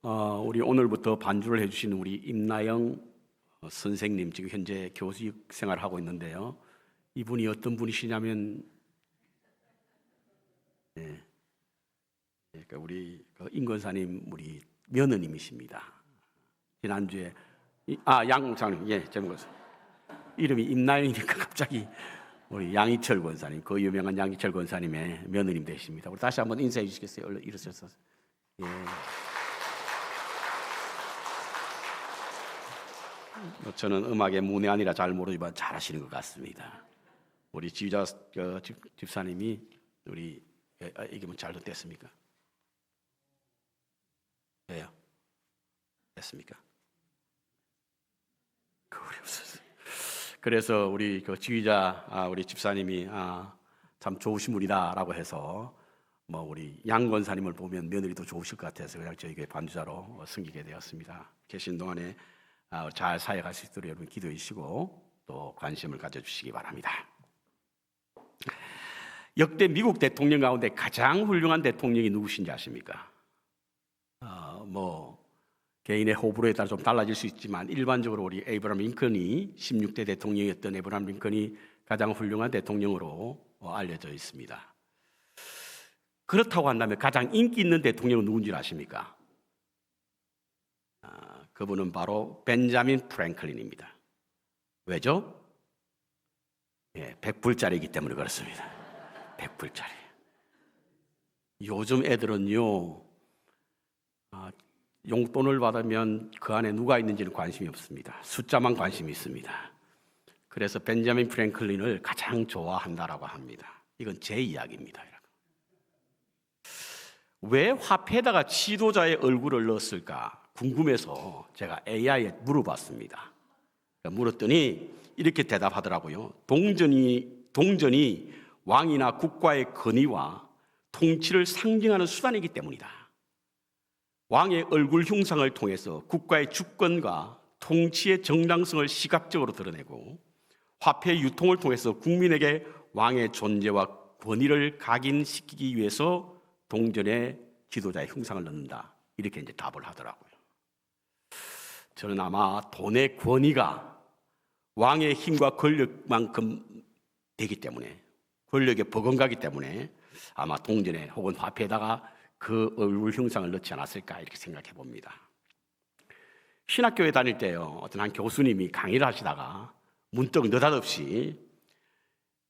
우리 오늘부터 반주를 해주신 우리 임나영 선생님, 지금 현재 교직 생활을 하고 있는데요. 이분이 어떤 분이시냐면, 그러니까 우리 임 권사님 우리 며느님이십니다. 지난주에 양장님, 제목 이름이 임나영이니까 갑자기 우리 양희철 권사님, 그 유명한 양희철 권사님의 며느님 되십니다. 우리 다시 한번 인사해 주시겠어요? 얼른 일어서서. 저는 음악에 문외한이라 잘 모르지만 잘하시는 것 같습니다. 우리 지휘자 집사님이 우리 이게 뭐 잘 됐습니까? 왜요? 됐습니까? 그게 없었어요. 그래서 우리 지휘자 우리 집사님이 참 좋으신 분이다라고 해서 뭐 우리 양 권사님을 보면 며느리도 좋으실 것 같아서 그냥 저희 교회 반주자로 섬기게 되었습니다. 계신 동안에 잘 사역할 수 있도록 여러분 기도해 주시고 또 관심을 가져주시기 바랍니다. 역대 미국 대통령 가운데 가장 훌륭한 대통령이 누구신지 아십니까? 뭐 개인의 호불호에 따라 좀 달라질 수 있지만 일반적으로 우리 에이브라함 링컨이 16대 대통령이었던 에이브라함 링컨이 가장 훌륭한 대통령으로 알려져 있습니다. 그렇다고 한다면 가장 인기 있는 대통령은 누군지 아십니까? 그분은 바로 벤자민 프랭클린입니다. 왜죠? 100불짜리이기 때문에 그렇습니다. 100불짜리. 요즘 애들은요, 용돈을 받으면 그 안에 누가 있는지는 관심이 없습니다. 숫자만 관심이 있습니다. 그래서 벤자민 프랭클린을 가장 좋아한다라고 합니다. 이건 제 이야기입니다. 왜 화폐에다가 지도자의 얼굴을 넣었을까 궁금해서 제가 AI에 물어봤습니다. 물었더니 이렇게 대답하더라고요. 동전이 왕이나 국가의 권위와 통치를 상징하는 수단이기 때문이다. 왕의 얼굴 흉상을 통해서 국가의 주권과 통치의 정당성을 시각적으로 드러내고 화폐 유통을 통해서 국민에게 왕의 존재와 권위를 각인시키기 위해서 동전에 지도자의 흉상을 넣는다. 이렇게 이제 답을 하더라고요. 저는 아마 돈의 권위가 왕의 힘과 권력만큼 되기 때문에, 권력에 버금가기 때문에 아마 동전에 혹은 화폐에다가 그 얼굴 흉상을 넣지 않았을까 이렇게 생각해 봅니다. 신학교에 다닐 때요, 어떤 한 교수님이 강의를 하시다가 문득 느닷없이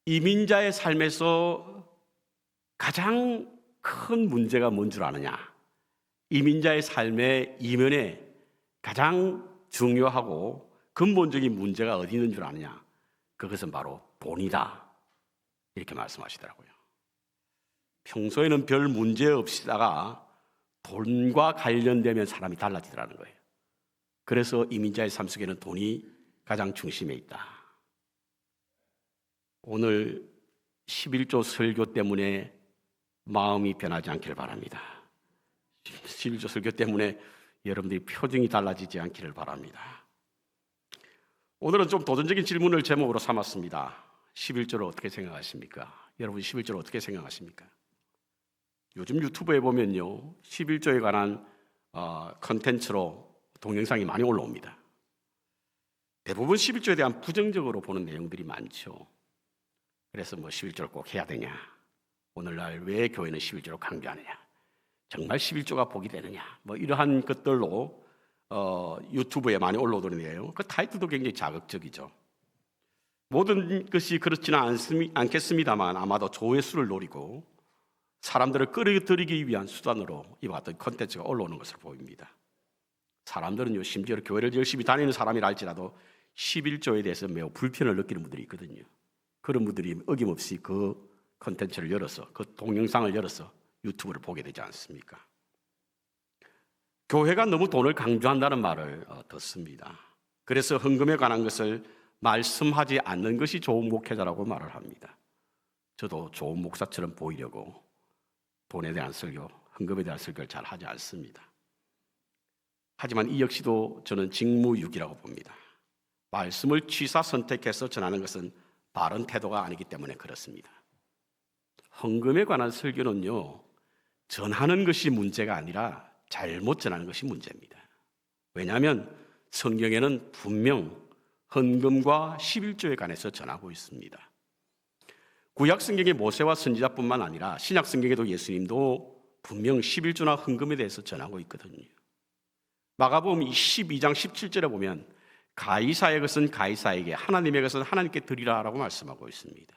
이민자의 삶에서 가장 큰 문제가 뭔 줄 아느냐? 이민자의 삶의 이면에 가장 중요하고 근본적인 문제가 어디 있는 줄 아느냐? 그것은 바로 돈이다. 이렇게 말씀하시더라고요. 평소에는 별 문제 없이다가 돈과 관련되면 사람이 달라지더라는 거예요. 그래서 이민자의 삶 속에는 돈이 가장 중심에 있다. 오늘 11조 설교 때문에 마음이 변하지 않기를 바랍니다. 11조 설교 때문에 여러분들이 표정이 달라지지 않기를 바랍니다. 오늘은 좀 도전적인 질문을 제목으로 삼았습니다. 11조를 어떻게 생각하십니까? 여러분 11조를 어떻게 생각하십니까? 요즘 유튜브에 보면요, 11조에 관한 컨텐츠로 동영상이 많이 올라옵니다. 대부분 11조에 대한 부정적으로 보는 내용들이 많죠. 그래서 뭐 11조를 꼭 해야 되냐? 오늘날 왜 교회는 11조를 강조하느냐? 정말 11조가 복이 되느냐? 뭐 이러한 것들로 유튜브에 많이 올라오더라고요. 그 타이틀도 굉장히 자극적이죠. 모든 것이 그렇지는 않겠습니다만 아마도 조회수를 노리고 사람들을 끌어들이기 위한 수단으로 이와 같은 콘텐츠가 올라오는 것으로 보입니다. 사람들은요, 심지어 교회를 열심히 다니는 사람이라 할지라도 11조에 대해서 매우 불편을 느끼는 분들이 있거든요. 그런 분들이 어김없이 그 콘텐츠를 열어서, 그 동영상을 열어서 유튜브를 보게 되지 않습니까? 교회가 너무 돈을 강조한다는 말을 듣습니다. 그래서 헌금에 관한 것을 말씀하지 않는 것이 좋은 목회자라고 말을 합니다. 저도 좋은 목사처럼 보이려고 돈에 대한 설교, 헌금에 대한 설교를 잘 하지 않습니다. 하지만 이 역시도 저는 직무유기라고 봅니다. 말씀을 취사 선택해서 전하는 것은 바른 태도가 아니기 때문에 그렇습니다. 헌금에 관한 설교는요, 전하는 것이 문제가 아니라 잘못 전하는 것이 문제입니다. 왜냐하면 성경에는 분명 헌금과 11조에 관해서 전하고 있습니다. 구약 성경의 모세와 선지자뿐만 아니라 신약 성경에도 예수님도 분명 11조나 헌금에 대해서 전하고 있거든요. 마가복음 12장 17절에 보면 가이사의 것은 가이사에게, 하나님의 것은 하나님께 드리라라고 말씀하고 있습니다.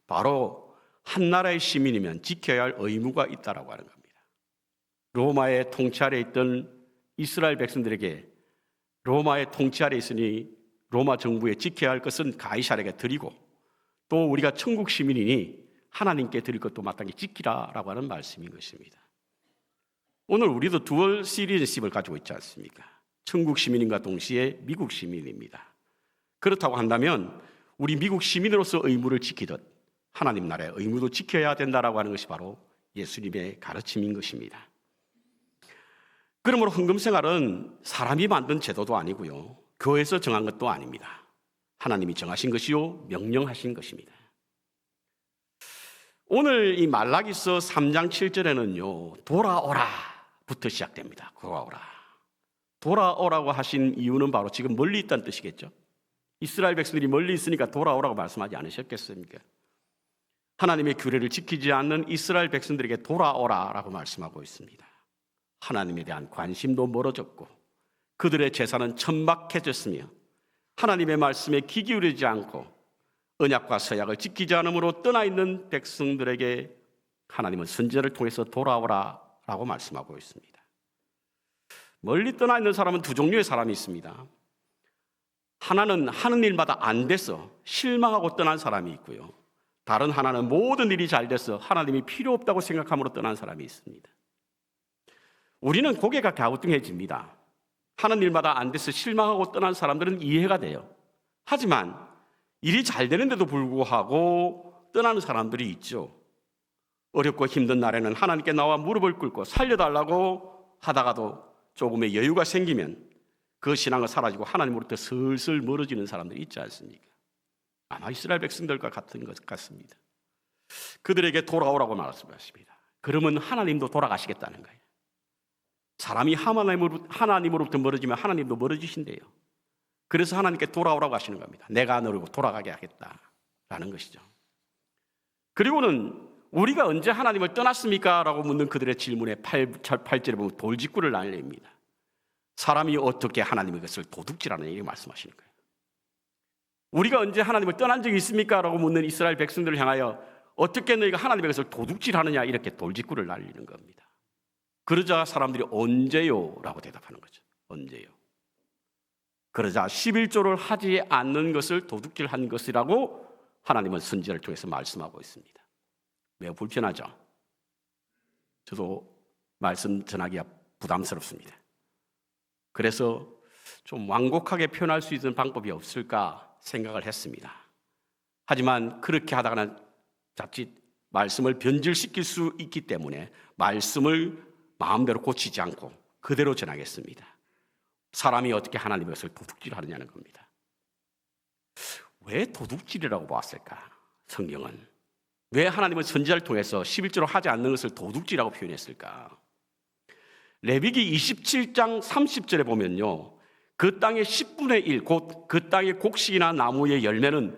바로 한 나라의 시민이면 지켜야 할 의무가 있다라고 하는 겁니다. 로마의 통치 아래 있던 이스라엘 백성들에게 로마의 통치 아래 있으니 로마 정부에 지켜야 할 것은 가이사에게 드리고, 또 우리가 천국 시민이니 하나님께 드릴 것도 마땅히 지키라라고 하는 말씀인 것입니다. 오늘 우리도 두얼 시티즌십을 가지고 있지 않습니까? 천국 시민인과 동시에 미국 시민입니다. 그렇다고 한다면 우리 미국 시민으로서 의무를 지키듯 하나님 나라의 의무도 지켜야 된다라고 하는 것이 바로 예수님의 가르침인 것입니다. 그러므로 헌금 생활은 사람이 만든 제도도 아니고요, 교회에서 정한 것도 아닙니다. 하나님이 정하신 것이요 명령하신 것입니다. 오늘 이 말라기서 3장 7절에는요 돌아오라부터 시작됩니다. 돌아오라. 돌아오라고 하신 이유는 바로 지금 멀리 있다는 뜻이겠죠. 이스라엘 백성들이 멀리 있으니까 돌아오라고 말씀하지 않으셨겠습니까? 하나님의 규례를 지키지 않는 이스라엘 백성들에게 돌아오라라고 말씀하고 있습니다. 하나님에 대한 관심도 멀어졌고 그들의 제사는 천박해졌으며 하나님의 말씀에 귀 기울이지 않고 언약과 서약을 지키지 않으므로 떠나 있는 백성들에게 하나님은 선지자를 통해서 돌아오라라고 말씀하고 있습니다. 멀리 떠나 있는 사람은 두 종류의 사람이 있습니다. 하나는 하는 일마다 안 돼서 실망하고 떠난 사람이 있고요, 다른 하나는 모든 일이 잘 돼서 하나님이 필요 없다고 생각함으로 떠난 사람이 있습니다. 우리는 고개가 갸우뚱해집니다. 하는 일마다 안 돼서 실망하고 떠난 사람들은 이해가 돼요. 하지만 일이 잘 되는데도 불구하고 떠나는 사람들이 있죠. 어렵고 힘든 날에는 하나님께 나와 무릎을 꿇고 살려달라고 하다가도 조금의 여유가 생기면 그 신앙은 사라지고 하나님으로부터 슬슬 멀어지는 사람들이 있지 않습니까? 아마 이스라엘 백성들과 같은 것 같습니다. 그들에게 돌아오라고 말씀하십니다. 그러면 하나님도 돌아가시겠다는 거예요. 사람이 하나님으로부터 멀어지면 하나님도 멀어지신대요. 그래서 하나님께 돌아오라고 하시는 겁니다. 내가 너를 돌아가게 하겠다라는 것이죠. 그리고는 우리가 언제 하나님을 떠났습니까? 라고 묻는 그들의 질문에 8절에 보면 돌직구를 날립니다. 사람이 어떻게 하나님의 것을 도둑질하느냐 이렇게 말씀하시는 거예요. 우리가 언제 하나님을 떠난 적이 있습니까? 라고 묻는 이스라엘 백성들을 향하여 어떻게 너희가 하나님의 것을 도둑질하느냐 이렇게 돌직구를 날리는 겁니다. 그러자 사람들이 언제요? 라고 대답하는 거죠. 언제요? 그러자 11조를 하지 않는 것을 도둑질한 것이라고 하나님은 선지자를 통해서 말씀하고 있습니다. 매우 불편하죠. 저도 말씀 전하기가 부담스럽습니다. 그래서 좀 완곡하게 표현할 수 있는 방법이 없을까 생각을 했습니다. 하지만 그렇게 하다가는 자칫 말씀을 변질시킬 수 있기 때문에 말씀을 마음대로 고치지 않고 그대로 전하겠습니다. 사람이 어떻게 하나님의 것을 도둑질하느냐는 겁니다. 왜 도둑질이라고 보았을까? 성경은 왜 하나님은 선지자를 통해서 11조로 하지 않는 것을 도둑질이라고 표현했을까? 레위기 27장 30절에 보면요, 그 땅의 10분의 1, 곧 그 땅의 곡식이나 나무의 열매는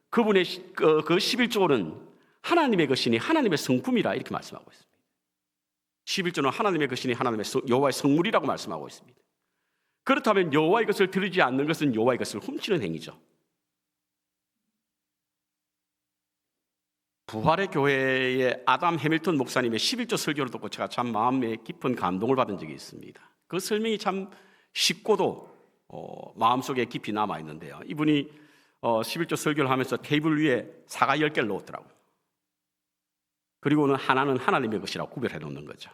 그분의 그 11조는 하나님의 것이니 하나님의 성품이라 이렇게 말씀하고 있습니다. 11조는 하나님의 것이니 하나님의 여호와의 성물이라고 말씀하고 있습니다. 그렇다면 여호와의 것을 드리지 않는 것은 여호와의 것을 훔치는 행위죠. 부활의 교회의 아담 해밀턴 목사님의 11조 설교를 듣고 제가 참 마음에 깊은 감동을 받은 적이 있습니다. 그 설명이 참 쉽고도 마음속에 깊이 남아있는데요. 이분이 11조 설교를 하면서 테이블 위에 사과 10개를 놓았더라고요. 그리고는 하나는 하나님의 것이라고 구별해 놓는 거죠.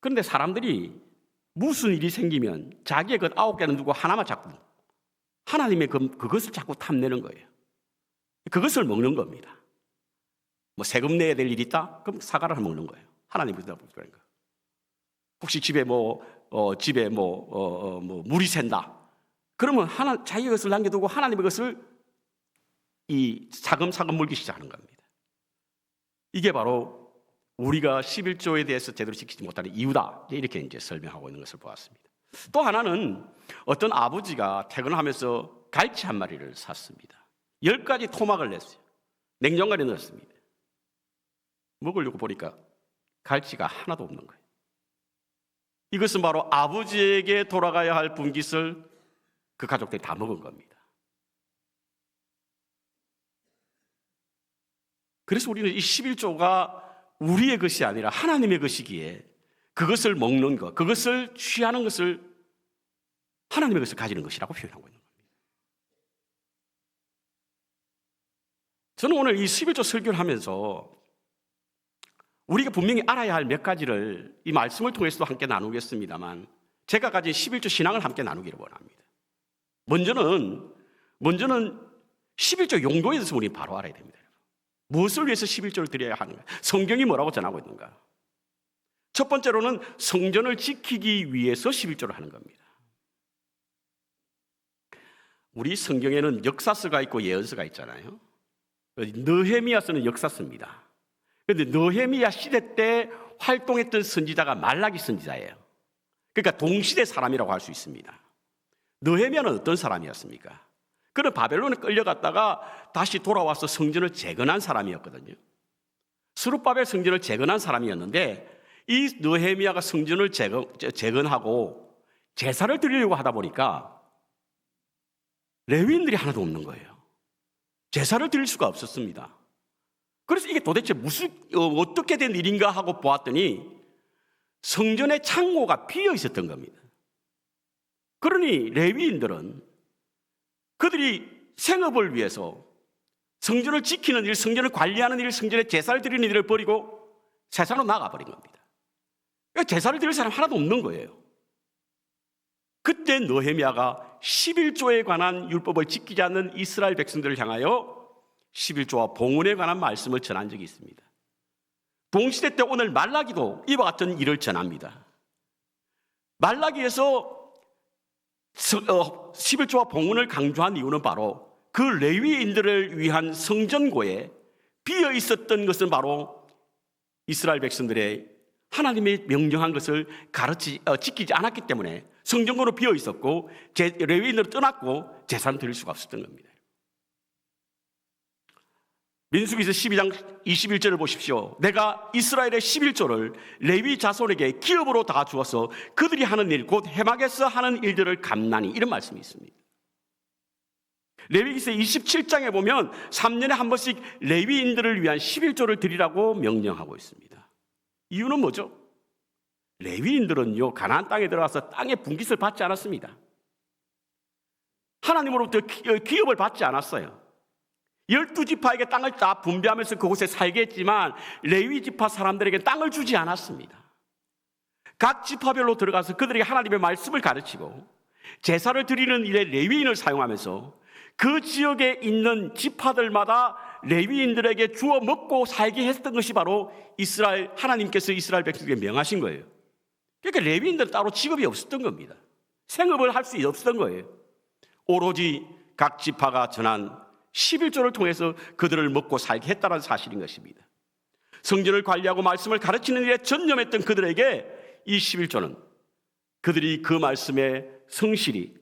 그런데 사람들이 무슨 일이 생기면 자기의 것 9개는 두고 하나만 자꾸 하나님의 그것을 자꾸 탐내는 거예요. 그것을 먹는 겁니다. 뭐 세금 내야 될 일이 있다? 그럼 사과를 먹는 거예요. 하나님의 것이라고 구별한 거예요. 혹시 집에 물이 샌다. 그러면 자기의 것을 남겨두고 하나님의 것을 이 차근차근 물기 시작하는 겁니다. 이게 바로 우리가 11조에 대해서 제대로 지키지 못하는 이유다. 이렇게 이제 설명하고 있는 것을 보았습니다. 또 하나는 어떤 아버지가 퇴근하면서 갈치 한 마리를 샀습니다. 10가지 토막을 냈어요. 냉장고에 넣었습니다. 먹으려고 보니까 갈치가 하나도 없는 거예요. 이것은 바로 아버지에게 돌아가야 할 분깃을 그 가족들이 다 먹은 겁니다. 그래서 우리는 이 11조가 우리의 것이 아니라 하나님의 것이기에 그것을 먹는 것, 그것을 취하는 것을 하나님의 것을 가지는 것이라고 표현하고 있는 겁니다. 저는 오늘 이 11조 설교를 하면서 우리가 분명히 알아야 할 몇 가지를 이 말씀을 통해서도 함께 나누겠습니다만 제가 가진 11조 신앙을 함께 나누기를 원합니다. 먼저는 11조 용도에 대해서 우리는 바로 알아야 됩니다. 무엇을 위해서 11조를 드려야 하는가? 성경이 뭐라고 전하고 있는가? 첫 번째로는 성전을 지키기 위해서 11조를 하는 겁니다. 우리 성경에는 역사서가 있고 예언서가 있잖아요. 느헤미야서는 역사서입니다. 그런데 느헤미야 시대 때 활동했던 선지자가 말라기 선지자예요. 그러니까 동시대 사람이라고 할 수 있습니다. 느헤미야는 어떤 사람이었습니까? 그는 바벨론에 끌려갔다가 다시 돌아와서 성전을 재건한 사람이었거든요. 스룹바벨 성전을 재건한 사람이었는데 이 느헤미야가 성전을 재건하고 제사를 드리려고 하다 보니까 레위인들이 하나도 없는 거예요. 제사를 드릴 수가 없었습니다. 그래서 이게 도대체 어떻게 된 일인가 하고 보았더니 성전의 창고가 비어 있었던 겁니다. 그러니 레위인들은 그들이 생업을 위해서 성전을 지키는 일, 성전을 관리하는 일, 성전에 제사를 드리는 일을 버리고 세상으로 나가버린 겁니다. 그러니까 제사를 드릴 사람 하나도 없는 거예요. 그때 느헤미야가 11조에 관한 율법을 지키지 않는 이스라엘 백성들을 향하여 11조와 봉헌에 관한 말씀을 전한 적이 있습니다. 동시대 때 오늘 말라기도 이와 같은 일을 전합니다. 말라기에서 11조와 봉헌을 강조한 이유는 바로 그 레위인들을 위한 성전고에 비어 있었던 것은 바로 이스라엘 백성들의 하나님의 명령한 것을 지키지 않았기 때문에 성전고로 비어 있었고 레위인으로 떠났고 제사는 드릴 수가 없었던 겁니다. 민수기서 12장 21절을 보십시오. 내가 이스라엘의 11조를 레위 자손에게 기업으로 다 주어서 그들이 하는 일, 곧 해막에서 하는 일들을 감나니, 이런 말씀이 있습니다. 레위기서 27장에 보면 3년에 한 번씩 레위인들을 위한 11조를 드리라고 명령하고 있습니다. 이유는 뭐죠? 레위인들은요, 가나안 땅에 들어가서 땅의 분깃을 받지 않았습니다. 하나님으로부터 기업을 받지 않았어요. 12지파에게 땅을 다 분배하면서 그곳에 살게 했지만 레위 지파 사람들에게 땅을 주지 않았습니다. 각 지파별로 들어가서 그들에게 하나님의 말씀을 가르치고 제사를 드리는 일에 레위인을 사용하면서 그 지역에 있는 지파들마다 레위인들에게 주어 먹고 살게 했던 것이 바로 하나님께서 이스라엘 백성에게 명하신 거예요. 그러니까 레위인들은 따로 직업이 없었던 겁니다. 생업을 할 수 없었던 거예요. 오로지 각 지파가 전한 11조를 통해서 그들을 먹고 살게 했다는 사실인 것입니다. 성전을 관리하고 말씀을 가르치는 일에 전념했던 그들에게 이 11조는 그들이 그 말씀에 성실히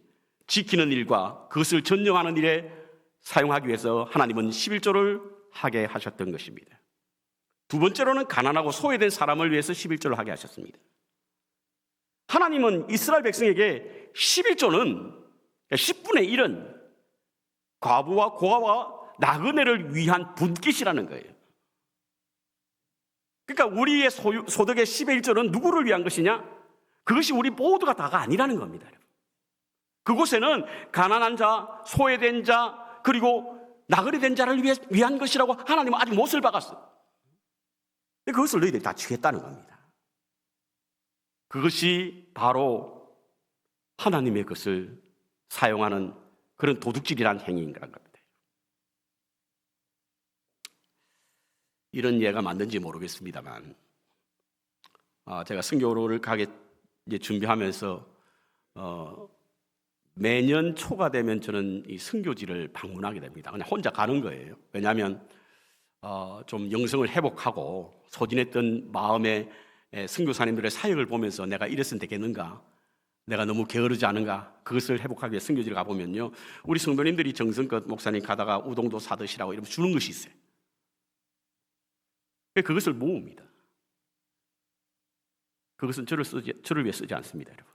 지키는 일과 그것을 전념하는 일에 사용하기 위해서 하나님은 11조를 하게 하셨던 것입니다. 두 번째로는 가난하고 소외된 사람을 위해서 11조를 하게 하셨습니다. 하나님은 이스라엘 백성에게 11조는 10분의 1은 과부와 고아와 나그네를 위한 분깃이라는 거예요. 그러니까 우리의 소득의 10의 1조는 누구를 위한 것이냐? 그것이 우리 모두가 다가 아니라는 겁니다. 그곳에는 가난한 자, 소외된 자, 그리고 나그네된 자를 위한 것이라고 하나님은 아직 못을 박았어요. 그것을 너희들이 다 취했다는 겁니다. 그것이 바로 하나님의 것을 사용하는 그런 도둑질이라는 행위인 겁니다. 이런 예가 맞는지 모르겠습니다만, 제가 선교를 가게 이제 준비하면서 매년 초가 되면 저는 이 선교지를 방문하게 됩니다. 그냥 혼자 가는 거예요. 왜냐하면 좀 영성을 회복하고 소진했던 마음의 선교사님들의 사역을 보면서 내가 이랬으면 되겠는가, 내가 너무 게으르지 않은가, 그것을 회복하기 위해 선교지를 가보면요, 우리 성도님들이 정성껏 목사님 가다가 우동도 사드시라고 이러면 주는 것이 있어요. 그것을 모읍니다. 그것은 저를 위해 쓰지 않습니다, 여러분.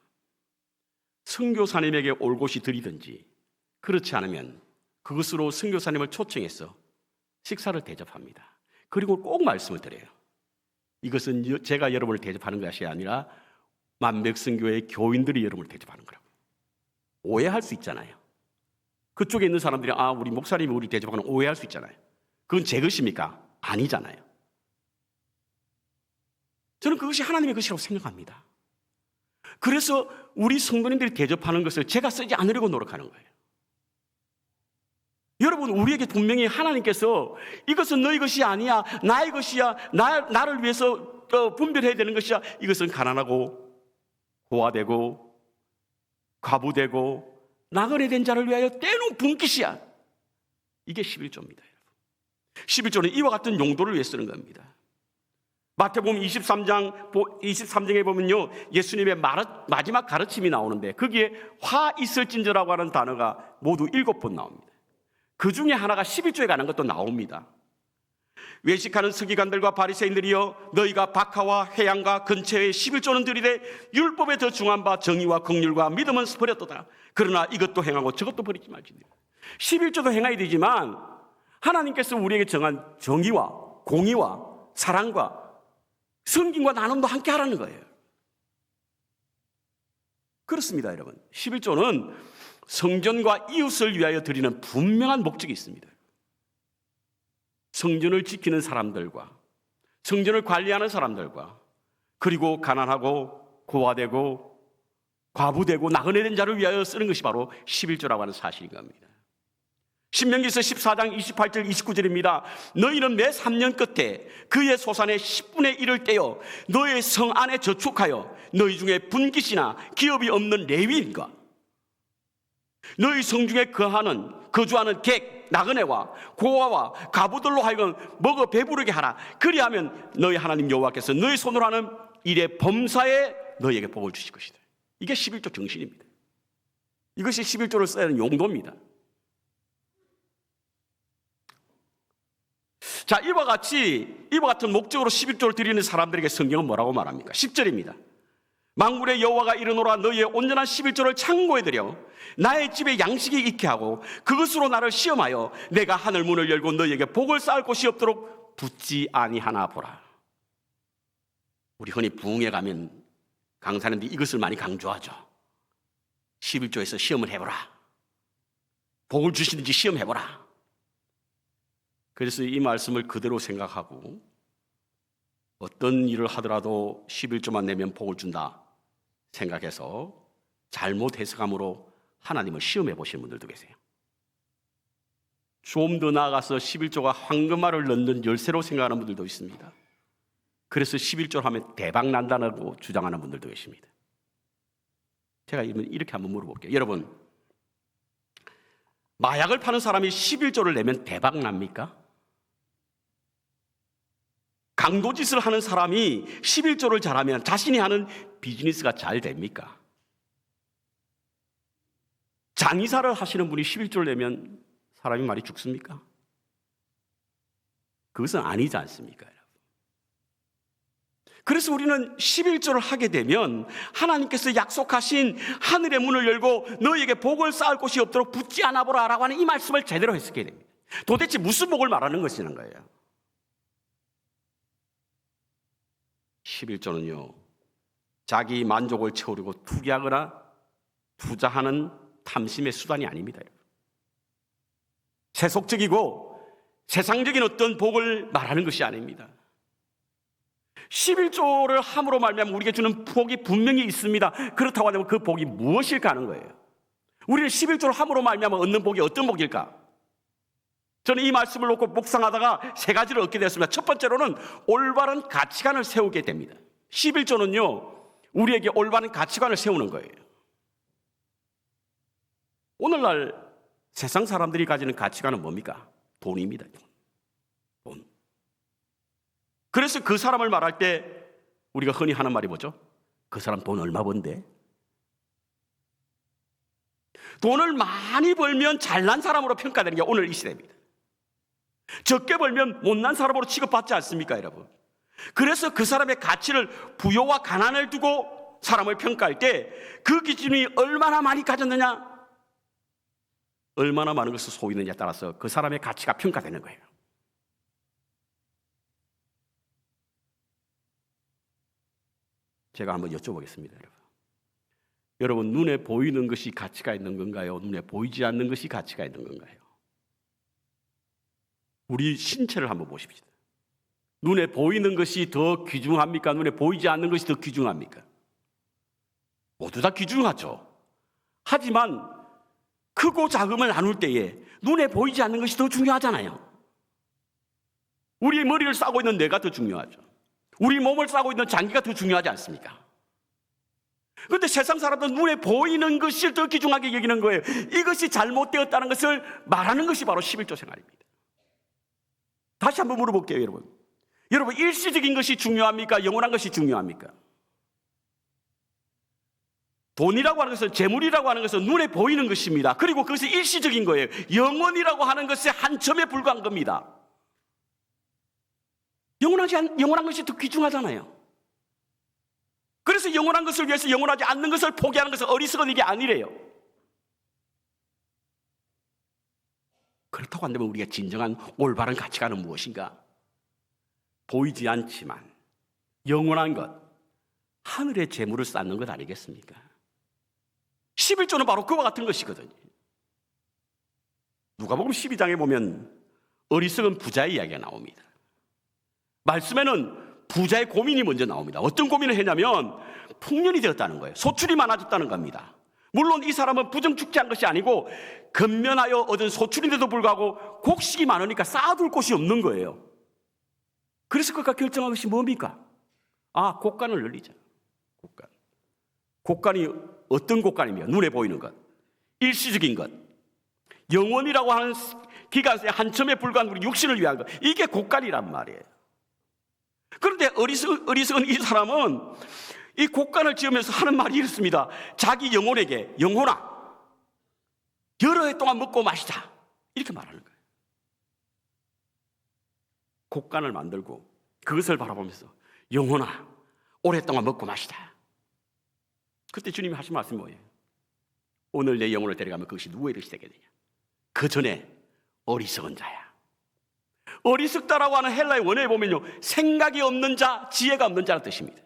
선교사님에게 올곧이 드리든지, 그렇지 않으면 그것으로 선교사님을 초청해서 식사를 대접합니다. 그리고 꼭 말씀을 드려요. 이것은 제가 여러분을 대접하는 것이 아니라 만백선교회 교인들이 여러분을 대접하는 거라고. 오해할 수 있잖아요. 그쪽에 있는 사람들이 우리 목사님이 우리 대접하는, 오해할 수 있잖아요. 그건 제 것입니까? 아니잖아요. 저는 그것이 하나님의 것이라고 생각합니다. 그래서 우리 성도님들이 대접하는 것을 제가 쓰지 않으려고 노력하는 거예요. 여러분, 우리에게 분명히 하나님께서 이것은 너희 것이 아니야, 나의 것이야, 나를 위해서 분별해야 되는 것이야, 이것은 가난하고 고아되고 과부되고 나그네 된 자를 위하여 떼놓은 분깃이야. 이게 11조입니다. 11조는 이와 같은 용도를 위해 쓰는 겁니다. 마태복음 23장에 보면요, 예수님의 마지막 가르침이 나오는데 거기에 화 있을진저라고 하는 단어가 모두 7번 나옵니다. 그 중에 하나가 11조에 관한 것도 나옵니다. 외식하는 서기관들과 바리새인들이여, 너희가 박하와 회양과 근처에 11조는 드리되 율법에 더 중한 바 정의와 긍휼과 믿음은 버렸도다. 그러나 이것도 행하고 저것도 버리지 말지니. 11조도 행해야 되지만 하나님께서 우리에게 정한 정의와 공의와 사랑과 섬김과 나눔도 함께 하라는 거예요. 그렇습니다, 여러분. 11조는 성전과 이웃을 위하여 드리는 분명한 목적이 있습니다. 성전을 지키는 사람들과 성전을 관리하는 사람들과 그리고 가난하고 고아되고 과부되고 나그네 된 자를 위하여 쓰는 것이 바로 11조라고 하는 사실인 겁니다. 신명기서 14장 28절 29절입니다. 너희는 매 3년 끝에 그의 소산의 10분의 1을 떼어 너의 성 안에 저축하여 너희 중에 분깃이나 기업이 없는 레위인과 너희 성중에 거주하는 객, 나그네와 고아와 가부들로 하여금 먹어 배부르게 하라. 그리하면 너희 하나님 여호와께서 너희 손으로 하는 일의 범사에 너희에게 복을 주실 것이다. 이게 11조 정신입니다. 이것이 11조를 써야 하는 용도입니다. 자, 이와 같은 목적으로 11조를 드리는 사람들에게 성경은 뭐라고 말합니까? 10절입니다. 만군의 여호와가 이르노라, 너희의 온전한 11조를 창고에 들여 나의 집에 양식이 있게 하고 그것으로 나를 시험하여 내가 하늘 문을 열고 너희에게 복을 쌓을 곳이 없도록 붙지 아니하나 보라. 우리 흔히 부흥회 가면 강사님들이 이것을 많이 강조하죠. 11조에서 시험을 해보라. 복을 주시는지 시험해보라. 그래서 이 말씀을 그대로 생각하고 어떤 일을 하더라도 11조만 내면 복을 준다 생각해서 잘못 해석함으로 하나님을 시험해 보시는 분들도 계세요. 좀 더 나아가서 11조가 황금알을 넣는 열쇠로 생각하는 분들도 있습니다. 그래서 11조를 하면 대박 난다고 주장하는 분들도 계십니다. 제가 이렇게 한번 물어볼게요. 여러분, 마약을 파는 사람이 11조를 내면 대박 납니까? 강도짓을 하는 사람이 11조를 잘하면 자신이 하는 비즈니스가 잘 됩니까? 장의사를 하시는 분이 11조를 내면 사람이 많이 죽습니까? 그것은 아니지 않습니까? 그래서 우리는 11조를 하게 되면 하나님께서 약속하신 하늘의 문을 열고 너희에게 복을 쌓을 곳이 없도록 붙지 않아 보라 라고 하는 이 말씀을 제대로 해석해야 됩니다. 도대체 무슨 복을 말하는 것이냐는 거예요. 11조는요, 자기 만족을 채우려고 투기하거나 투자하는 탐심의 수단이 아닙니다. 세속적이고 세상적인 어떤 복을 말하는 것이 아닙니다. 11조를 함으로 말미암아 우리에게 주는 복이 분명히 있습니다. 그렇다고 하면 그 복이 무엇일까 하는 거예요. 우리는 11조를 함으로 말미암아 얻는 복이 어떤 복일까? 저는 이 말씀을 놓고 묵상하다가 세 가지를 얻게 되었습니다. 첫 번째로는 올바른 가치관을 세우게 됩니다. 11조는요, 우리에게 올바른 가치관을 세우는 거예요. 오늘날 세상 사람들이 가지는 가치관은 뭡니까? 돈입니다. 돈. 그래서 그 사람을 말할 때 우리가 흔히 하는 말이 뭐죠? 그 사람 돈 얼마 번대? 돈을 많이 벌면 잘난 사람으로 평가되는 게 오늘 이 시대입니다. 적게 벌면 못난 사람으로 취급받지 않습니까, 여러분? 그래서 그 사람의 가치를 부요와 가난을 두고 사람을 평가할 때 그 기준이 얼마나 많이 가졌느냐, 얼마나 많은 것을 소유했느냐에 따라서 그 사람의 가치가 평가되는 거예요. 제가 한번 여쭤보겠습니다, 여러분. 여러분, 눈에 보이는 것이 가치가 있는 건가요? 눈에 보이지 않는 것이 가치가 있는 건가요? 우리 신체를 한번 보십시다. 눈에 보이는 것이 더 귀중합니까? 눈에 보이지 않는 것이 더 귀중합니까? 모두 다 귀중하죠. 하지만 크고 작음을 나눌 때에 눈에 보이지 않는 것이 더 중요하잖아요. 우리 머리를 싸고 있는 뇌가 더 중요하죠. 우리 몸을 싸고 있는 장기가 더 중요하지 않습니까? 그런데 세상 사람들은 눈에 보이는 것을 더 귀중하게 여기는 거예요. 이것이 잘못되었다는 것을 말하는 것이 바로 11조 생활입니다. 다시 한번 물어볼게요, 여러분. 여러분, 일시적인 것이 중요합니까? 영원한 것이 중요합니까? 돈이라고 하는 것은, 재물이라고 하는 것은 눈에 보이는 것입니다. 그리고 그것이 일시적인 거예요. 영원이라고 하는 것이 한 점에 불과한 겁니다. 영원한 것이 더 귀중하잖아요. 그래서 영원한 것을 위해서 영원하지 않는 것을 포기하는 것은 어리석은 일이 아니래요. 그렇다고 한다면 우리가 진정한 올바른 가치관은 무엇인가? 보이지 않지만 영원한 것, 하늘의 재물을 쌓는 것 아니겠습니까? 11조는 바로 그와 같은 것이거든요. 누가복음 12장에 보면 어리석은 부자의 이야기가 나옵니다. 말씀에는 부자의 고민이 먼저 나옵니다. 어떤 고민을 했냐면 풍년이 되었다는 거예요. 소출이 많아졌다는 겁니다. 물론 이 사람은 부정축제한 것이 아니고 근면하여 얻은 소출인데도 불구하고 곡식이 많으니까 쌓아둘 곳이 없는 거예요. 그래서 그가 결정한 것이 뭡니까? 곡간을 늘리자. 곡간이 어떤 곡간이며 눈에 보이는 것, 일시적인 것, 영원이라고 하는 기간의 한 점에 불과한 우리 육신을 위한 것, 이게 곡간이란 말이에요. 그런데 어리석은 이 사람은 이 곡간을 지으면서 하는 말이 이렇습니다. 자기 영혼에게, 영혼아, 여러 해 동안 먹고 마시자, 이렇게 말하는 거예요. 곡간을 만들고 그것을 바라보면서 영혼아, 오랫동안 먹고 마시자. 그때 주님이 하신 말씀이 뭐예요? 오늘 내 영혼을 데려가면 그것이 누구의 것이 되겠느냐? 그 전에 어리석은 자야. 어리석다라고 하는 헬라의 원어에 보면요, 생각이 없는 자, 지혜가 없는 자라는 뜻입니다.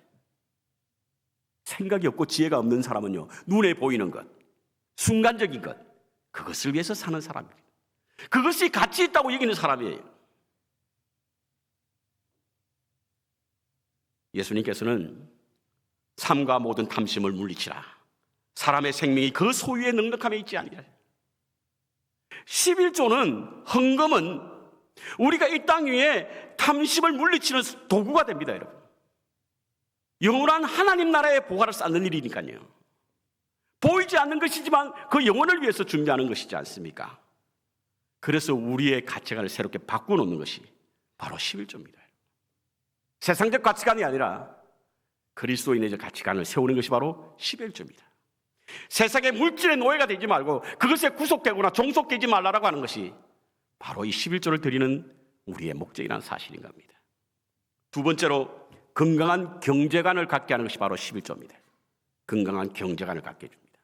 생각이 없고 지혜가 없는 사람은요, 눈에 보이는 것, 순간적인 것, 그것을 위해서 사는 사람입니다. 그것이 가치 있다고 여기는 사람이에요. 예수님께서는 삶과 모든 탐심을 물리치라. 사람의 생명이 그 소유의 넉넉함에 있지 아니하리라. 11조는, 헌금은 우리가 이 땅 위에 탐심을 물리치는 도구가 됩니다, 여러분. 영원한 하나님 나라의 보화를 쌓는 일이니까요. 보이지 않는 것이지만 그 영혼을 위해서 준비하는 것이지 않습니까? 그래서 우리의 가치관을 새롭게 바꿔놓는 것이 바로 11조입니다. 세상적 가치관이 아니라 그리스도인의 가치관을 세우는 것이 바로 11조입니다. 세상의 물질의 노예가 되지 말고 그것에 구속되거나 종속되지 말라고 하는 것이 바로 이 11조를 드리는 우리의 목적이라는 사실인 겁니다. 두 번째로 건강한 경제관을 갖게 하는 것이 바로 11조입니다. 건강한 경제관을 갖게 해줍니다.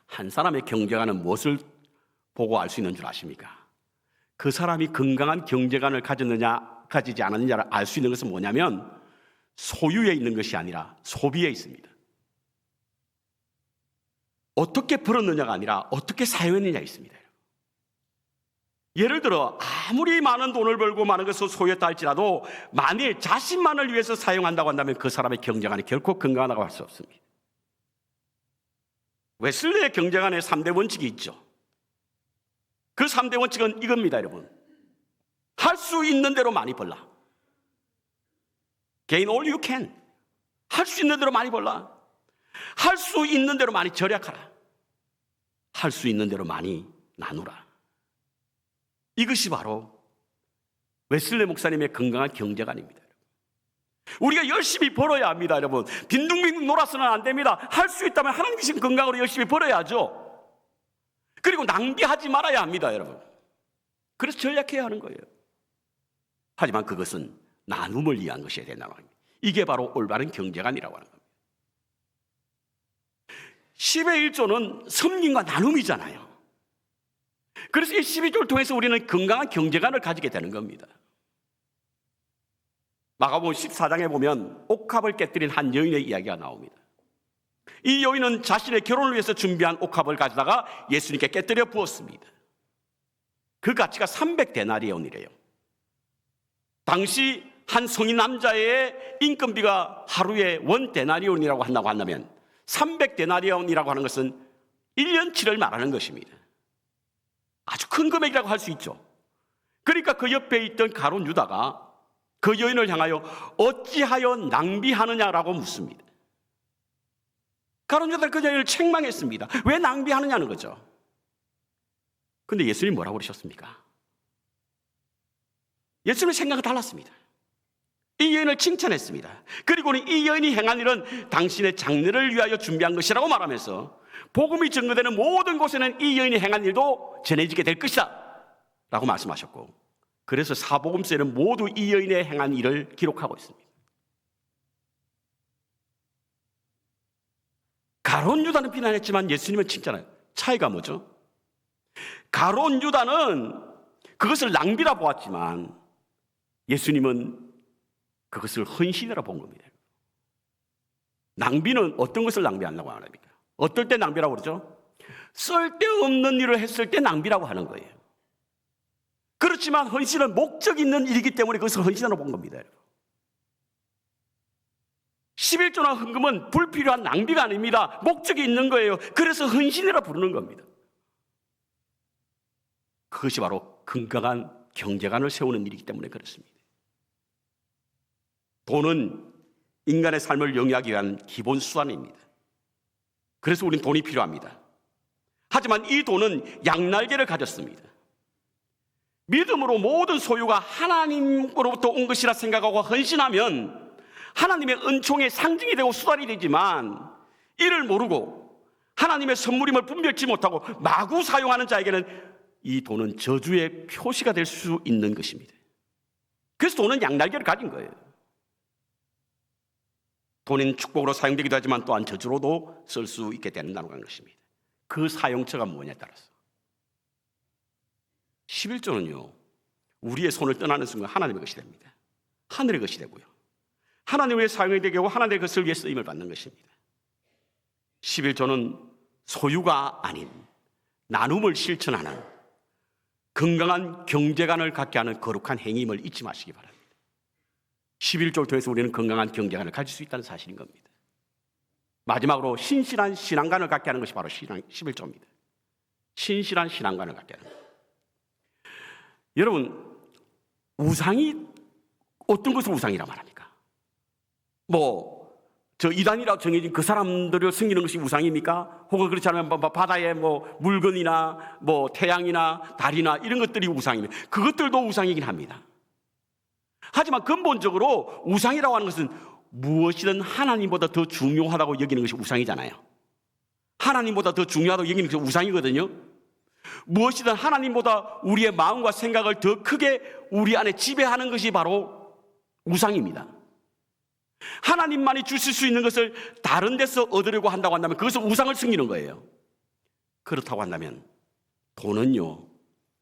한 사람의 경제관은 무엇을 보고 알 수 있는 줄 아십니까? 그 사람이 건강한 경제관을 가졌느냐 가지지 않았느냐를 알 수 있는 것은 뭐냐면 소유에 있는 것이 아니라 소비에 있습니다. 어떻게 벌었느냐가 아니라 어떻게 사용했느냐가 있습니다. 예를 들어 아무리 많은 돈을 벌고 많은 것을 소유했다 할지라도 만일 자신만을 위해서 사용한다고 한다면 그 사람의 경제관이 결코 건강하다고 할 수 없습니다. 웨슬리의 경제관에 3대 원칙이 있죠. 그 3대 원칙은 이겁니다, 여러분. 할 수 있는 대로 많이 벌라. Gain all you can. 할 수 있는 대로 많이 벌라. 할 수 있는 대로 많이 절약하라. 할 수 있는 대로 많이 나누라. 이것이 바로 웨슬레 목사님의 건강한 경제관입니다. 우리가 열심히 벌어야 합니다, 여러분. 빈둥빈둥 놀아서는 안 됩니다. 할 수 있다면 하나님 주신 건강으로 열심히 벌어야죠. 그리고 낭비하지 말아야 합니다, 여러분. 그래서 전략해야 하는 거예요. 하지만 그것은 나눔을 위한 것이어야 된다는 겁니다. 이게 바로 올바른 경제관이라고 하는 겁니다. 10의 1조는 섬김과 나눔이잖아요. 그래서 이 12조를 통해서 우리는 건강한 경제관을 가지게 되는 겁니다. 마가복음 14장에 보면 옥합을 깨뜨린 한 여인의 이야기가 나옵니다. 이 여인은 자신의 결혼을 위해서 준비한 옥합을 가져다가 예수님께 깨뜨려 부었습니다. 그 가치가 300데나리온이래요. 당시 한 성인 남자의 인건비가 하루에 1데나리온이라고 한다면 300데나리온이라고 하는 것은 1년치를 말하는 것입니다. 아주 큰 금액이라고 할 수 있죠. 그러니까 그 옆에 있던 가룟 유다가 그 여인을 향하여 어찌하여 낭비하느냐라고 묻습니다. 가룟 유다는 그 여인을 책망했습니다. 왜 낭비하느냐는 거죠. 근데 예수님이 뭐라고 그러셨습니까? 예수님의 생각은 달랐습니다. 이 여인을 칭찬했습니다. 그리고는 이 여인이 행한 일은 당신의 장래를 위하여 준비한 것이라고 말하면서 복음이 증거되는 모든 곳에는 이 여인이 행한 일도 전해지게 될 것이다 라고 말씀하셨고, 그래서 사복음서에는 모두 이 여인의 행한 일을 기록하고 있습니다. 가룟 유다는 비난했지만 예수님은 칭찬해요. 차이가 뭐죠? 가룟 유다는 그것을 낭비라 보았지만 예수님은 그것을 헌신이라 본 겁니다. 낭비는 어떤 것을 낭비한다고 합니까? 어떨 때 낭비라고 그러죠? 쓸데없는 일을 했을 때 낭비라고 하는 거예요. 그렇지만 헌신은 목적이 있는 일이기 때문에 그것을 헌신으로 본 겁니다. 11조나 헌금은 불필요한 낭비가 아닙니다. 목적이 있는 거예요. 그래서 헌신이라 부르는 겁니다. 그것이 바로 건강한 경제관을 세우는 일이기 때문에 그렇습니다. 돈은 인간의 삶을 영위하기 위한 기본 수단입니다. 그래서 우리는 돈이 필요합니다. 하지만 이 돈은 양날개를 가졌습니다. 믿음으로 모든 소유가 하나님으로부터 온 것이라 생각하고 헌신하면 하나님의 은총의 상징이 되고 수단이 되지만, 이를 모르고 하나님의 선물임을 분별치 못하고 마구 사용하는 자에게는 이 돈은 저주의 표시가 될 수 있는 것입니다. 그래서 돈은 양날개를 가진 거예요. 돈은 축복으로 사용되기도 하지만 또한 저주로도 쓸 수 있게 된다는 것입니다. 그 사용처가 뭐냐에 따라서 11조는요, 우리의 손을 떠나는 순간 하나님의 것이 됩니다. 하늘의 것이 되고요, 하나님의 사용이 되게 하고 하나님의 것을 위해 쓰임을 받는 것입니다. 11조는 소유가 아닌 나눔을 실천하는 건강한 경제관을 갖게 하는 거룩한 행위임을 잊지 마시기 바랍니다. 11조를 통해서 우리는 건강한 경제관을 가질 수 있다는 사실인 겁니다. 마지막으로 신실한 신앙관을 갖게 하는 것이 바로 11조입니다. 신실한 신앙관을 갖게 하는 것. 여러분, 우상이 어떤 것을 우상이라 말합니까? 이단이라고 정해진 그 사람들을 섬기는 것이 우상입니까? 혹은 그렇지 않으면 바다의 물건이나 태양이나 달이나 이런 것들이 우상입니다. 그것들도 우상이긴 합니다. 하지만 근본적으로 우상이라고 하는 것은 무엇이든 하나님보다 더 중요하다고 여기는 것이 우상이잖아요. 하나님보다 더 중요하다고 여기는 것이 우상이거든요. 무엇이든 하나님보다 우리의 마음과 생각을 더 크게 우리 안에 지배하는 것이 바로 우상입니다. 하나님만이 주실 수 있는 것을 다른 데서 얻으려고 한다고 한다면 그것은 우상을 섬기는 거예요. 그렇다고 한다면 돈은요,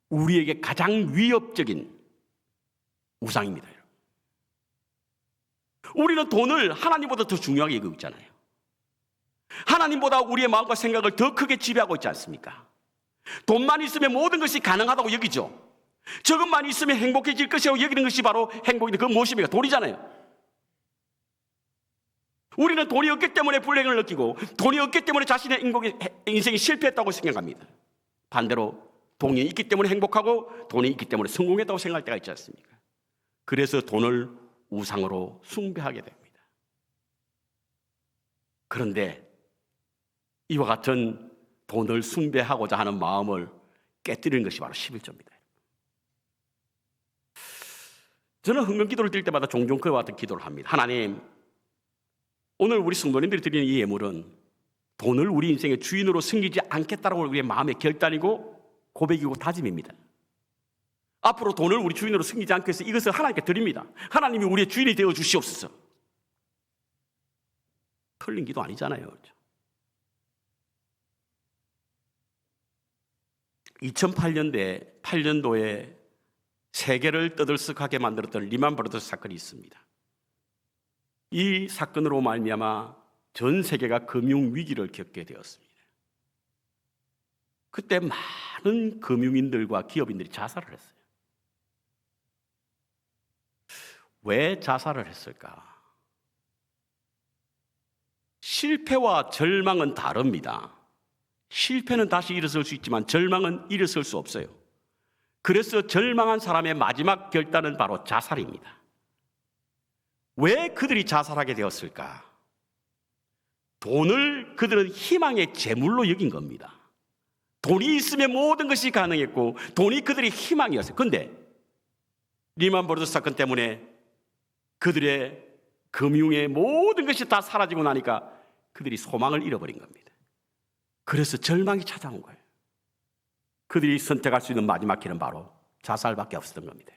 우리에게 가장 위협적인 우상입니다. 우리는 돈을 하나님보다 더 중요하게 여기고 있잖아요. 하나님보다 우리의 마음과 생각을 더 크게 지배하고 있지 않습니까? 돈만 있으면 모든 것이 가능하다고 여기죠. 저것만 있으면 행복해질 것이라고 여기는 것이 바로 행복인데, 그건 무엇입니까? 돈이잖아요. 우리는 돈이 없기 때문에 불행을 느끼고 돈이 없기 때문에 자신의 인생이 실패했다고 생각합니다. 반대로 돈이 있기 때문에 행복하고 돈이 있기 때문에 성공했다고 생각할 때가 있지 않습니까? 그래서 돈을 우상으로 숭배하게 됩니다. 그런데 이와 같은 돈을 숭배하고자 하는 마음을 깨뜨리는 것이 바로 11조입니다. 저는 헌금 기도를 드릴 때마다 종종 그와 같은 기도를 합니다. 하나님, 오늘 우리 성도님들이 드리는 이 예물은 돈을 우리 인생의 주인으로 섬기지 않겠다라고 우리의 마음의 결단이고 고백이고 다짐입니다. 앞으로 돈을 우리 주인으로 섬기지 않기 위해서 이것을 하나님께 드립니다. 하나님이 우리의 주인이 되어 주시옵소서. 틀린 기도 아니잖아요. 그렇죠? 2008년도에 세계를 떠들썩하게 만들었던 리만 브라더스 사건이 있습니다. 이 사건으로 말미암아 전 세계가 금융 위기를 겪게 되었습니다. 그때 많은 금융인들과 기업인들이 자살을 했어요. 왜 자살을 했을까? 실패와 절망은 다릅니다. 실패는 다시 일어설 수 있지만 절망은 일어설 수 없어요. 그래서 절망한 사람의 마지막 결단은 바로 자살입니다. 왜 그들이 자살하게 되었을까? 돈을 그들은 희망의 제물로 여긴 겁니다. 돈이 있으면 모든 것이 가능했고 돈이 그들의 희망이었어요. 그런데 리만 브라더스 사건 때문에 그들의 금융의 모든 것이 다 사라지고 나니까 그들이 소망을 잃어버린 겁니다. 그래서 절망이 찾아온 거예요. 그들이 선택할 수 있는 마지막 길은 바로 자살밖에 없었던 겁니다.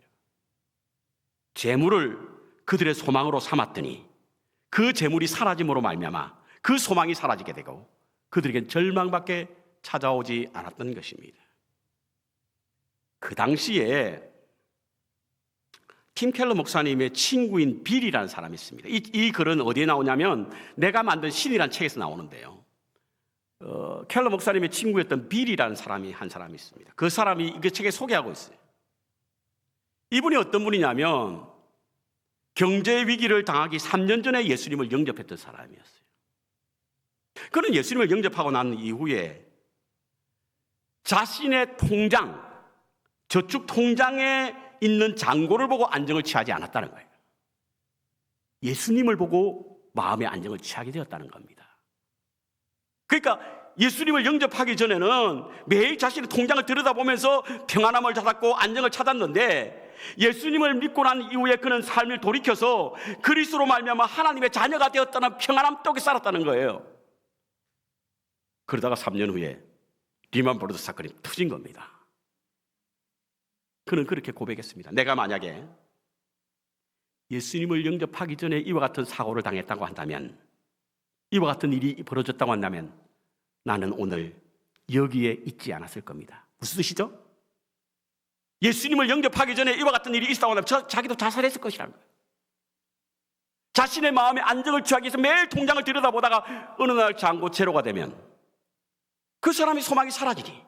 재물을 그들의 소망으로 삼았더니 그 재물이 사라짐으로 말미암아 그 소망이 사라지게 되고 그들에겐 절망밖에 찾아오지 않았던 것입니다. 그 당시에 팀 켈러 목사님의 친구인 빌이라는 사람이 있습니다. 이 글은 어디에 나오냐면 내가 만든 신이라는 책에서 나오는데요. 켈러 목사님의 친구였던 빌이라는 사람이 한 사람이 있습니다. 그 사람이 이 책에 소개하고 있어요. 이분이 어떤 분이냐면 경제 위기를 당하기 3년 전에 예수님을 영접했던 사람이었어요. 그는 예수님을 영접하고 난 이후에 자신의 통장, 저축 통장에 있는 잔고를 보고 안정을 취하지 않았다는 거예요. 예수님을 보고 마음의 안정을 취하게 되었다는 겁니다. 그러니까 예수님을 영접하기 전에는 매일 자신의 통장을 들여다보면서 평안함을 찾았고 안정을 찾았는데 예수님을 믿고 난 이후에 그는 삶을 돌이켜서 그리스도로 말미암아 하나님의 자녀가 되었다는 평안함 속에 살았다는 거예요. 그러다가 3년 후에 리만 브라더스 사건이 터진 겁니다. 그는 그렇게 고백했습니다. 내가 만약에 예수님을 영접하기 전에 이와 같은 사고를 당했다고 한다면, 이와 같은 일이 벌어졌다고 한다면 나는 오늘 여기에 있지 않았을 겁니다. 무슨 뜻이죠? 예수님을 영접하기 전에 이와 같은 일이 있었다고 한다면 자기도 자살했을 것이라는 거예요. 자신의 마음의 안정을 취하기 위해서 매일 통장을 들여다보다가 어느 날 잔고 제로가 되면 그 사람의 소망이 사라지니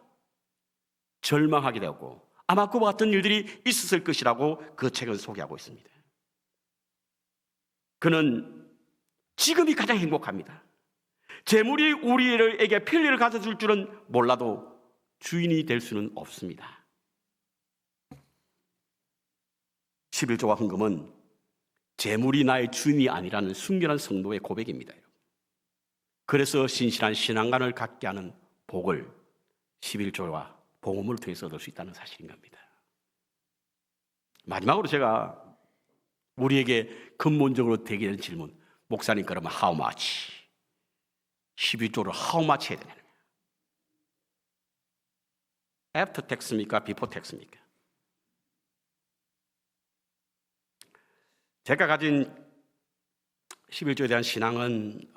절망하게 되었고 아마 그와 같은 일들이 있었을 것이라고 그 책은 소개하고 있습니다. 그는 지금이 가장 행복합니다. 재물이 우리에게 편리를 가져줄 줄은 몰라도 주인이 될 수는 없습니다. 11조와 헌금은 재물이 나의 주인이 아니라는 순결한 성도의 고백입니다. 그래서 신실한 신앙관을 갖게 하는 복을 11조와 봉헌을 통해서 얻을 수 있다는 사실인 겁니다. 마지막으로 제가 우리에게 근본적으로 되게 되는 질문, 목사님 그러면 how much? 11조를 how much 해야 되냐? after tax입니까? before tax입니까? 제가 가진 11조에 대한 신앙은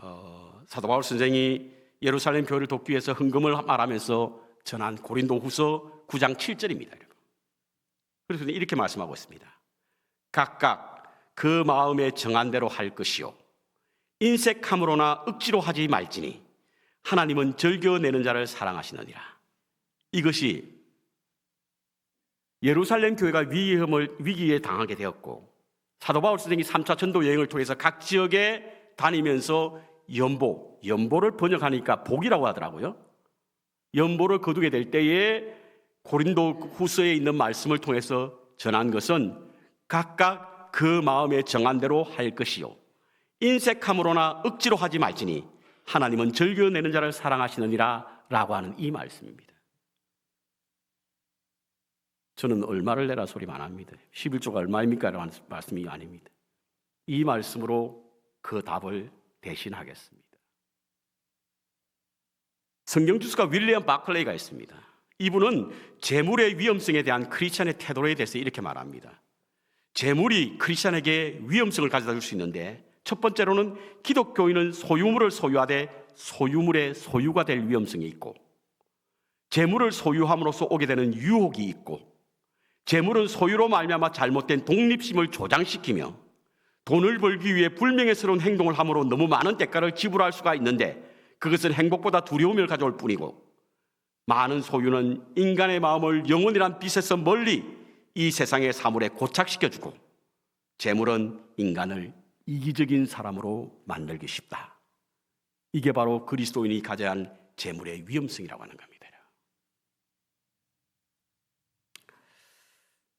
사도 바울 선생이 예루살렘 교회를 돕기 위해서 헌금을 말하면서 전한 고린도후서 9장 7절입니다. 그래서 이렇게 말씀하고 있습니다. 각각 그 마음에 정한 대로 할 것이요 인색함으로나 억지로 하지 말지니 하나님은 즐겨내는 자를 사랑하시느니라. 이것이 예루살렘 교회가 위기에 당하게 되었고 사도 바울 선생이 3차 전도 여행을 통해서 각 지역에 다니면서 연보를 번역하니까 복이라고 하더라고요. 연보를 거두게 될 때에 고린도 후서에 있는 말씀을 통해서 전한 것은 각각 그 마음에 정한 대로 할 것이요 인색함으로나 억지로 하지 말지니 하나님은 즐겨내는 자를 사랑하시느니라 라고 하는 이 말씀입니다. 저는 얼마를 내라 소리 안 합니다. 11조가 얼마입니까? 라는 말씀이 아닙니다. 이 말씀으로 그 답을 대신하겠습니다. 성경 주수가 윌리엄 바클레이가 있습니다. 이분은 재물의 위험성에 대한 크리스찬의 태도에 대해서 이렇게 말합니다. 재물이 크리스찬에게 위험성을 가져다 줄 수 있는데, 첫 번째로는 기독교인은 소유물을 소유하되 소유물의 소유가 될 위험성이 있고, 재물을 소유함으로써 오게 되는 유혹이 있고, 재물은 소유로 말미암아 잘못된 독립심을 조장시키며 돈을 벌기 위해 불명예스러운 행동을 함으로 너무 많은 대가를 지불할 수가 있는데, 그것은 행복보다 두려움을 가져올 뿐이고, 많은 소유는 인간의 마음을 영원이란 빛에서 멀리 이 세상의 사물에 고착시켜주고, 재물은 인간을 이기적인 사람으로 만들기 쉽다. 이게 바로 그리스도인이 가져야 할 재물의 위험성이라고 하는 겁니다.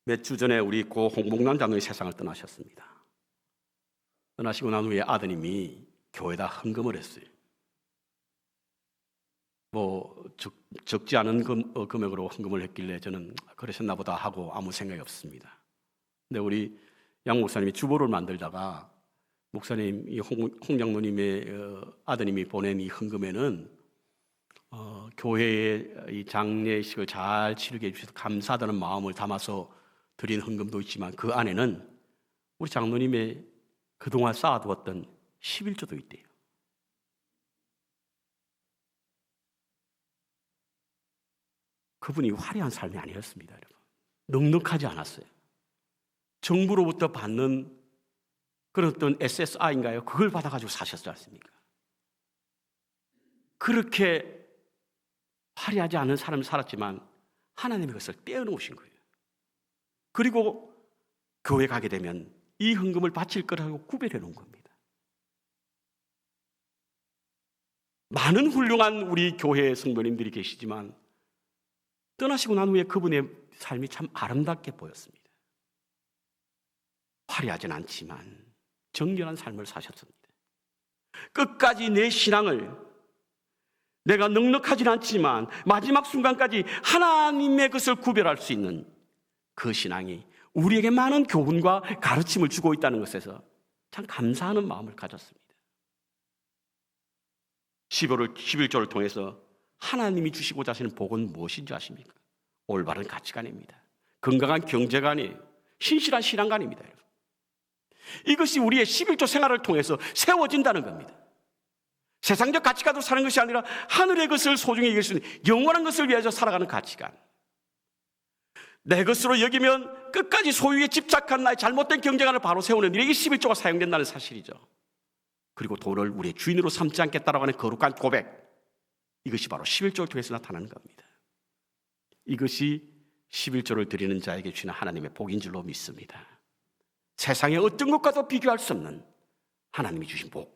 몇 주 전에 우리 고 홍복남 장로의 세상을 떠나셨습니다. 떠나시고 난 후에 아드님이 교회에다 헌금을 했어요. 적지 않은 금액으로 헌금을 했길래 저는 그러셨나 보다 하고 아무 생각이 없습니다. 근데 우리 양 목사님이 주보를 만들다가, 목사님, 이 홍 장로님의 아드님이 보낸 이 헌금에는 교회의 이 장례식을 잘 치르게 해주셔서 감사하다는 마음을 담아서 드린 헌금도 있지만, 그 안에는 우리 장로님의 그동안 쌓아두었던 11조도 있대요. 그분이 화려한 삶이 아니었습니다, 여러분. 넉넉하지 않았어요. 정부로부터 받는 그런 어떤 SSI인가요? 그걸 받아가지고 사셨지 않습니까? 그렇게 화려하지 않은 삶을 살았지만 하나님이 그것을 떼어놓으신 거예요. 그리고 교회 가게 되면 이 헌금을 바칠 거라고 구별해 놓은 겁니다. 많은 훌륭한 우리 교회 성도님들이 계시지만 떠나시고 난 후에 그분의 삶이 참 아름답게 보였습니다. 화려하진 않지만 정결한 삶을 사셨습니다. 끝까지 내 신앙을, 내가 넉넉하진 않지만 마지막 순간까지 하나님의 것을 구별할 수 있는 그 신앙이 우리에게 많은 교훈과 가르침을 주고 있다는 것에서 참 감사하는 마음을 가졌습니다. 11조를 통해서 하나님이 주시고자 하시는 복은 무엇인지 아십니까? 올바른 가치관입니다. 건강한 경제관이에요. 신실한 신앙관입니다. 여러분. 이것이 우리의 11조 생활을 통해서 세워진다는 겁니다. 세상적 가치관으로 사는 것이 아니라 하늘의 것을 소중히 여길 수 있는 영원한 것을 위해서 살아가는 가치관. 내 것으로 여기면 끝까지 소유에 집착한 나의 잘못된 경제관을 바로 세우는 일에 이 11조가 사용된다는 사실이죠. 그리고 돈을 우리의 주인으로 삼지 않겠다라고 하는 거룩한 고백, 이것이 바로 11조를 통해서 나타나는 겁니다. 이것이 11조를 드리는 자에게 주시는 하나님의 복인 줄로 믿습니다. 세상의 어떤 것과도 비교할 수 없는 하나님이 주신 복,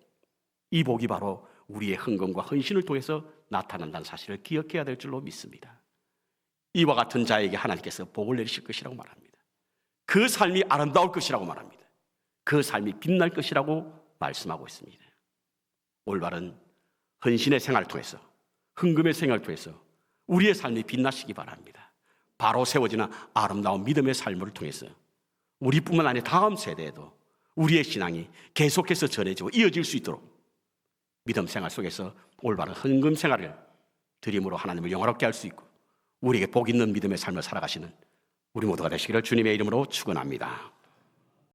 이 복이 바로 우리의 헌금과 헌신을 통해서 나타난다는 사실을 기억해야 될 줄로 믿습니다. 이와 같은 자에게 하나님께서 복을 내리실 것이라고 말합니다. 그 삶이 아름다울 것이라고 말합니다. 그 삶이 빛날 것이라고 말씀하고 있습니다. 올바른 헌신의 생활을 통해서, 헌금의 생활을 통해서 우리의 삶이 빛나시기 바랍니다. 바로 세워지는 아름다운 믿음의 삶을 통해서 우리뿐만 아니라 다음 세대에도 우리의 신앙이 계속해서 전해지고 이어질 수 있도록 믿음 생활 속에서 올바른 헌금 생활을 드림으로 하나님을 영화롭게 할 수 있고 우리에게 복 있는 믿음의 삶을 살아가시는 우리 모두가 되시기를 주님의 이름으로 축원합니다.